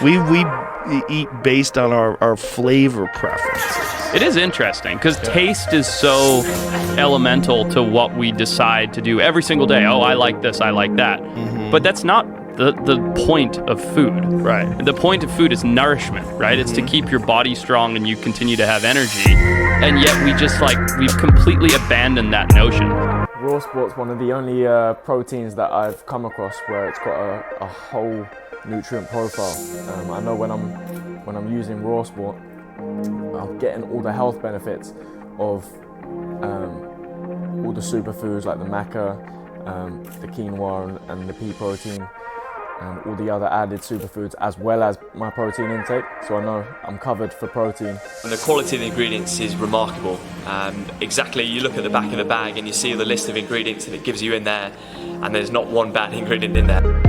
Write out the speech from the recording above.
We eat based on our flavor preferences. It is interesting because taste is so elemental to what we decide to do every single day. Oh, I like this, I like that. But that's not the point of food. Right. The point of food is nourishment, right? It's to keep your body strong and you continue to have energy. And yet we've completely abandoned that notion. Raw Sport's one of the only proteins that I've come across where it's got a whole nutrient profile. I know when I'm using Raw Sport, I'm getting all the health benefits of all the superfoods like the maca, the quinoa and the pea protein, all the other added superfoods, as well as my protein intake. So I know I'm covered for protein. And the quality of the ingredients is remarkable. Exactly, you look at the back of the bag and you see the list of ingredients that it gives you in there, and there's not one bad ingredient in there.